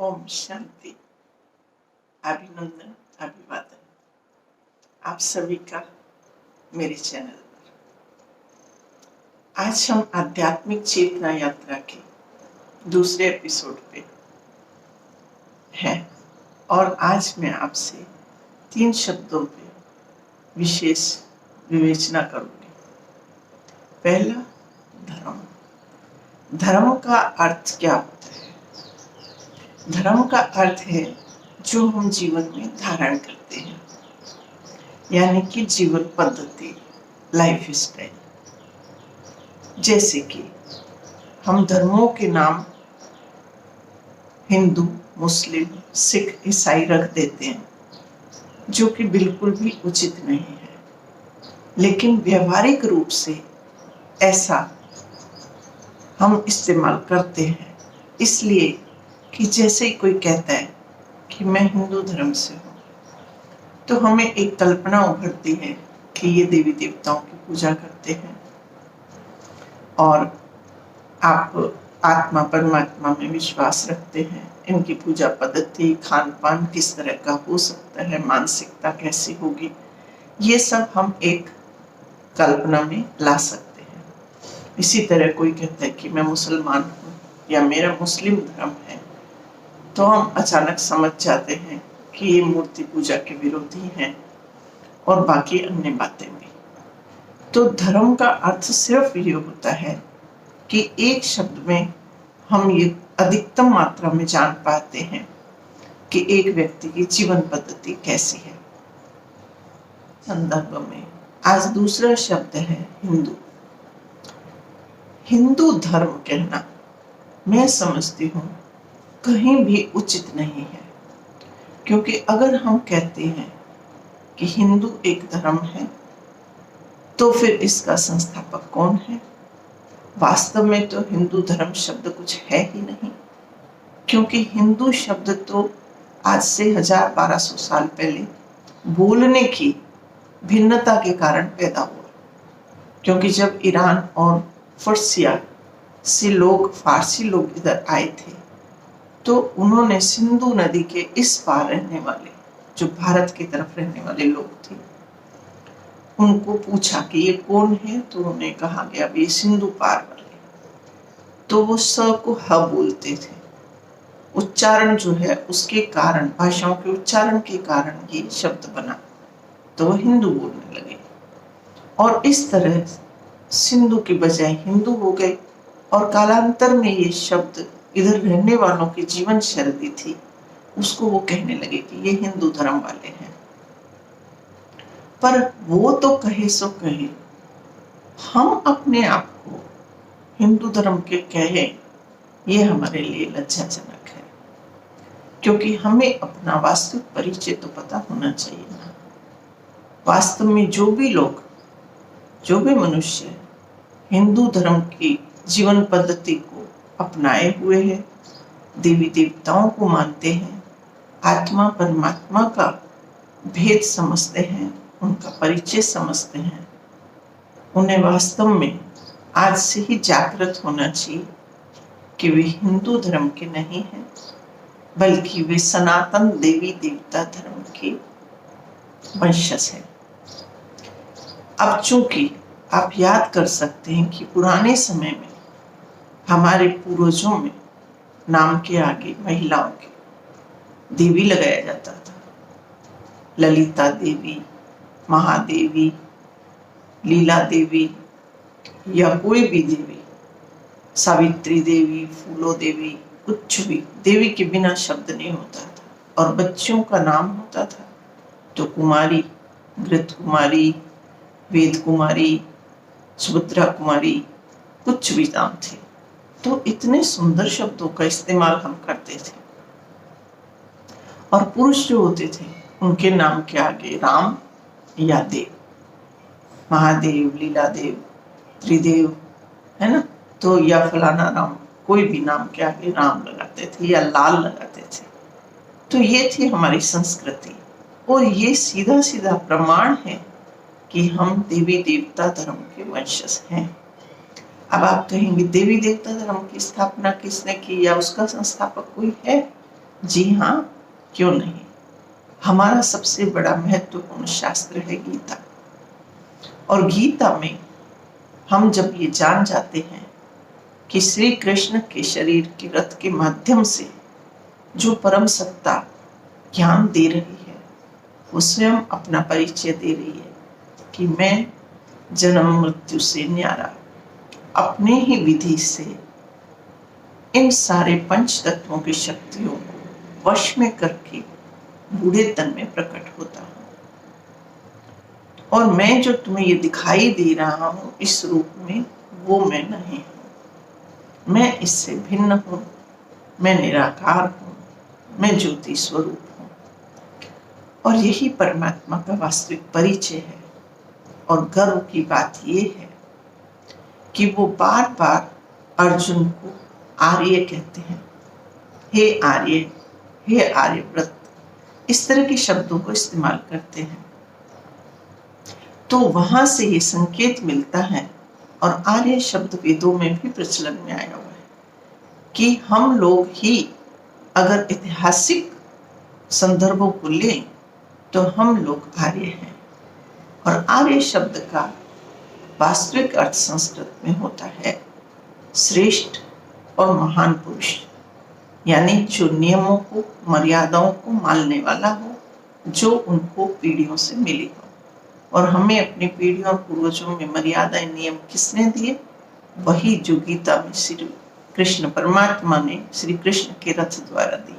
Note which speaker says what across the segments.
Speaker 1: ओम शांति। अभिनंदन, अभिवादन आप सभी का मेरे चैनल पर। आज हम आध्यात्मिक चेतना यात्रा के दूसरे एपिसोड पे हैं और आज मैं आपसे 3 शब्दों पे विशेष विवेचना करूंगी। पहला, धर्म। धर्म का अर्थ क्या होता है? धर्म का अर्थ है जो हम जीवन में धारण करते हैं, यानी कि जीवन पद्धति, लाइफ स्टाइल। जैसे कि हम धर्मों के नाम हिंदू, मुस्लिम, सिख, ईसाई रख देते हैं, जो कि बिल्कुल भी उचित नहीं है। लेकिन व्यवहारिक रूप से ऐसा हम इस्तेमाल करते हैं, इसलिए कि जैसे ही कोई कहता है कि मैं हिंदू धर्म से हूँ, तो हमें एक कल्पना उभरती है कि ये देवी देवताओं की पूजा करते हैं और आप आत्मा परमात्मा में विश्वास रखते हैं। इनकी पूजा पद्धति, खान पान किस तरह का हो सकता है, मानसिकता कैसी होगी, ये सब हम एक कल्पना में ला सकते हैं। इसी तरह कोई कहता है कि मैं मुसलमान हूँ या मेरा मुस्लिम धर्म है, तो हम अचानक समझ जाते हैं कि ये मूर्ति पूजा के विरोधी हैं और बाकी अन्य बातें भी। तो धर्म का अर्थ सिर्फ ये होता है कि एक शब्द में हम ये अधिकतम मात्रा में जान पाते हैं कि एक व्यक्ति की जीवन पद्धति कैसी है। संदर्भ में आज दूसरा शब्द है हिंदू। हिंदू धर्म कहना मैं समझती हूँ कहीं भी उचित नहीं है, क्योंकि अगर हम कहते हैं कि हिंदू एक धर्म है, तो फिर इसका संस्थापक कौन है? वास्तव में तो हिंदू धर्म शब्द कुछ है ही नहीं, क्योंकि हिंदू शब्द तो आज से 1200 साल पहले बोलने की भिन्नता के कारण पैदा हुआ। क्योंकि जब ईरान और फर्सिया से लोग, फारसी लोग इधर आए थे, तो उन्होंने सिंधु नदी के इस पार रहने वाले, जो भारत की तरफ रहने वाले लोग थे, उनको पूछा कि ये कौन है, तो उन्हें कहा गया ये सिंधु पार वाले। तो वो स को ह बोलते थे। उच्चारण जो है उसके कारण, भाषाओं के उच्चारण के कारण ये शब्द बना, तो वो हिंदू बोलने लगे और इस तरह सिंधु के बजाय हिंदू हो गए। और कालांतर में ये शब्द इधर रहने वालों की जीवन शैली थी, उसको वो कहने लगे कि ये हिंदू धर्म वाले हैं। पर वो तो कहे सो कहे, हम अपने आप को हिंदू धर्म के कहें, ये हमारे लिए लज्जाजनक है, क्योंकि हमें अपना वास्तविक परिचय तो पता होना चाहिए ना। वास्तव में जो भी लोग, जो भी मनुष्य हिंदू धर्म की जीवन पद्धति को अपनाए हुए हैं, देवी देवताओं को मानते हैं, आत्मा परमात्मा का भेद समझते हैं, उनका परिचय समझते हैं, उन्हें वास्तव में आज से ही जागृत होना चाहिए कि वे हिंदू धर्म के नहीं हैं, बल्कि वे सनातन देवी देवता धर्म के वंशज हैं। अब चूंकि आप याद कर सकते हैं कि पुराने समय में हमारे पूर्वजों में नाम के आगे महिलाओं के देवी लगाया जाता था। ललिता देवी, महादेवी, लीला देवी या कोई भी देवी, सावित्री देवी, फूलो देवी, कुछ भी देवी के बिना शब्द नहीं होता था। और बच्चों का नाम होता था तो कुमारी, घृत कुमारी, वेद कुमारी, सुभद्रा कुमारी, कुछ भी नाम थे। तो इतने सुंदर शब्दों का इस्तेमाल हम करते थे। और पुरुष जो होते थे, उनके नाम के आगे राम या देव, महादेव, लीला देव, त्रिदेव, है ना, तो या फलाना राम, कोई भी नाम के आगे राम लगाते थे या लाल लगाते थे। तो ये थी हमारी संस्कृति और ये सीधा सीधा प्रमाण है कि हम देवी देवता धर्म के वंशज हैं। अब आप कहेंगे देवी देवता धर्म की स्थापना किसने की या उसका संस्थापक कोई है? जी हाँ, क्यों नहीं। हमारा सबसे बड़ा महत्वपूर्ण शास्त्र है गीता। और गीता में हम जब ये जान जाते हैं कि श्री कृष्ण के शरीर के रथ के माध्यम से जो परम सत्ता ज्ञान दे रही है, वो स्वयं अपना परिचय दे रही है कि मैं जन्म मृत्यु से न्यारा अपने ही विधि से इन सारे पंच तत्वों की शक्तियों को वश में करके बूढ़े तन में प्रकट होता हूँ। और मैं जो तुम्हें ये दिखाई दे रहा हूँ इस रूप में, वो मैं नहीं हूँ। मैं इससे भिन्न हूँ, मैं निराकार हूँ, मैं ज्योति स्वरूप हूँ। और यही परमात्मा का वास्तविक परिचय है। और गर्व की बात ये है कि वो बार बार अर्जुन को आर्य कहते हैं। हे आर्य, हे आर्यव्रत, इस तरह के शब्दों को इस्तेमाल करते हैं। तो वहां से ये संकेत मिलता है, और आर्य शब्द वेदों में भी प्रचलन में आया हुआ है, कि हम लोग ही अगर ऐतिहासिक संदर्भों को लें तो हम लोग आर्य हैं। और आर्य शब्द का वास्तविक अर्थ संस्कृत में होता है श्रेष्ठ और महान पुरुष, यानी जो नियमों को, मर्यादाओं को मानने वाला हो, जो उनको पीढ़ियों से मिली हो। और हमें अपनी पीढ़ियों और पूर्वजों में मर्यादाएं, नियम किसने दिए? वही जो गीता में श्री कृष्ण परमात्मा ने श्री कृष्ण के रथ द्वारा दिए।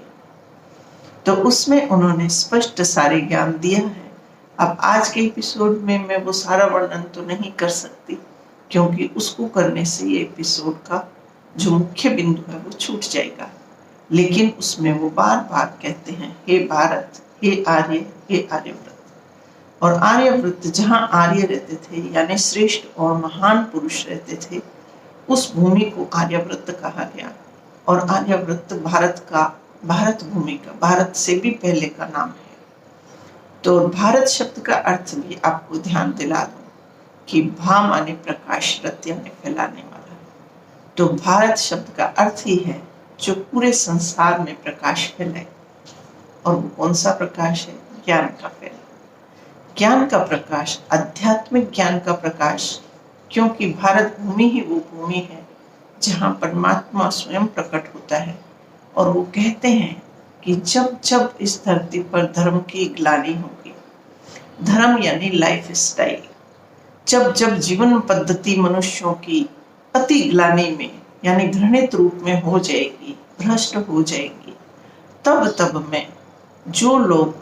Speaker 1: तो उसमें उन्होंने स्पष्ट सारे ज्ञान दिया है। अब आज के एपिसोड में मैं वो सारा वर्णन तो नहीं कर सकती, क्योंकि उसको करने से ये एपिसोड का जो मुख्य बिंदु है वो छूट जाएगा। लेकिन उसमें वो बार बार कहते हैं, हे भारत, हे आर्य, हे आर्यव्रत। और आर्यव्रत, जहाँ आर्य रहते थे यानी श्रेष्ठ और महान पुरुष रहते थे, उस भूमि को आर्यव्रत कहा गया। और आर्यव्रत भारत का, भारत भूमि का, भारत से भी पहले का नाम है। तो भारत शब्द का अर्थ भी आपको ध्यान दिला दूं कि भा माने प्रकाश, रत यानी फैलाने वाला। तो भारत शब्द का अर्थ ही है जो पूरे संसार में प्रकाश फैलाए। और वो कौन सा प्रकाश है? ज्ञान का फैलाना, ज्ञान का प्रकाश, आध्यात्मिक ज्ञान का प्रकाश। क्योंकि भारत भूमि ही वो भूमि है जहाँ परमात्मा स्वयं प्रकट होता है। और वो कहते हैं कि जब जब इस धरती पर धर्म की ग्लानि होगी, धर्म यानी लाइफ स्टाइल, जब जब जीवन पद्धति मनुष्यों की अति ग्लानि में यानी घृणित रूप में हो जाएगी, भ्रष्ट हो जाएगी, तब तब मैं, जो लोग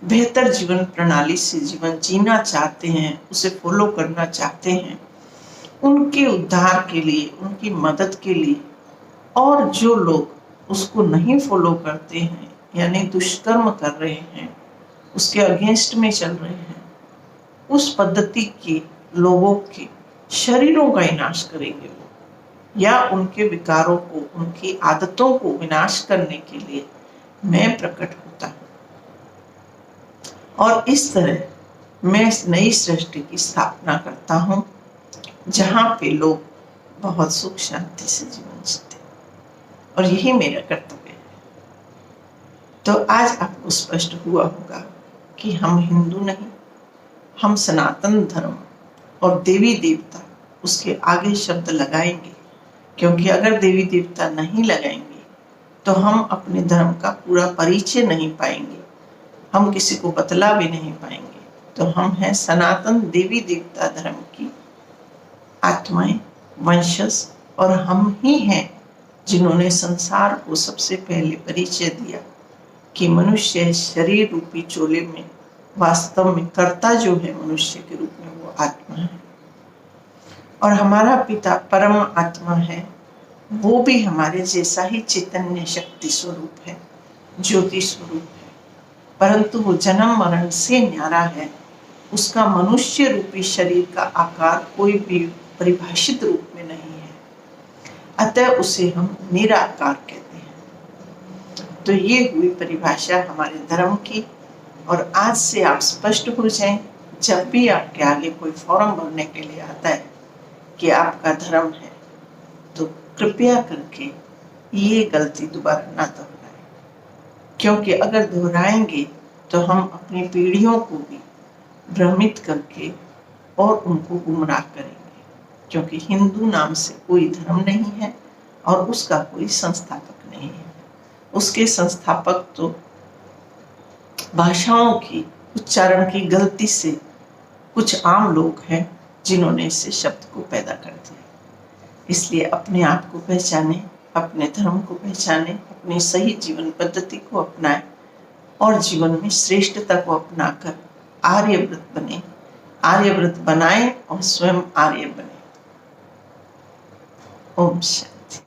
Speaker 1: बेहतर जीवन प्रणाली से जीवन जीना चाहते हैं, उसे फॉलो करना चाहते हैं, उनके उद्धार के लिए, उनकी मदद के लिए, और जो लोग उसको नहीं फॉलो करते हैं यानी दुष्कर्म कर रहे हैं, उसके अगेंस्ट में चल रहे हैं, उस पद्धति के लोगों के शरीरों का विनाश करेंगे वो, या उनके विकारों को, उनकी आदतों को विनाश करने के लिए मैं प्रकट होता हूँ। और इस तरह मैं इस नई सृष्टि की स्थापना करता हूँ, जहाँ पे लोग बहुत सुख शांति से जीवन जीते। और यही मेरा कर्तव्य है। तो आज आपको स्पष्ट हुआ होगा कि हम हिंदू नहीं, हम सनातन धर्म और देवी देवता, उसके आगे शब्द लगाएंगे, क्योंकि अगर देवी देवता नहीं लगाएंगे तो हम अपने धर्म का पूरा परिचय नहीं पाएंगे, हम किसी को बतला भी नहीं पाएंगे। तो हम हैं सनातन देवी देवता धर्म की आत्माएं, वंशज, और हम ही हैं जिन्होंने संसार को सबसे पहले परिचय दिया कि मनुष्य शरीर रूपी चोले में वास्तव में कर्ता जो है मनुष्य के रूप में, वो आत्मा है। और हमारा पिता परम आत्मा है, वो भी हमारे जैसा ही चैतन्य शक्ति स्वरूप है, ज्योति स्वरूप है, परंतु वो जन्म मरण से न्यारा है। उसका मनुष्य रूपी शरीर का आकार कोई भी परिभाषित रूप में नहीं है, अतः उसे हम निराकार कहते हैं। तो ये हुई परिभाषा हमारे धर्म की। और आज से आप स्पष्ट हो जाएं, जब भी आपके आगे कोई फॉर्म भरने के लिए आता है कि आपका धर्म है, तो कृपया करके ये गलती दोबारा ना दोहराएं। क्योंकि अगर दोहराएंगे तो हम अपनी पीढ़ियों को भी भ्रमित करके और उनको गुमराह करेंगे, क्योंकि हिंदू नाम से कोई धर्म नहीं है और उसका कोई संस्थापक नहीं है। उसके संस्थापक तो भाषाओं की उच्चारण की गलती से कुछ आम लोग हैं जिन्होंने इस शब्द को पैदा कर दिया। इसलिए अपने आप को पहचाने, अपने धर्म को पहचाने, अपनी सही जीवन पद्धति को अपनाएं और जीवन में श्रेष्ठता को अपनाकर आर्यव्रत बने, आर्यव्रत बनाएं और स्वयं आर्य बने। ओम शांति।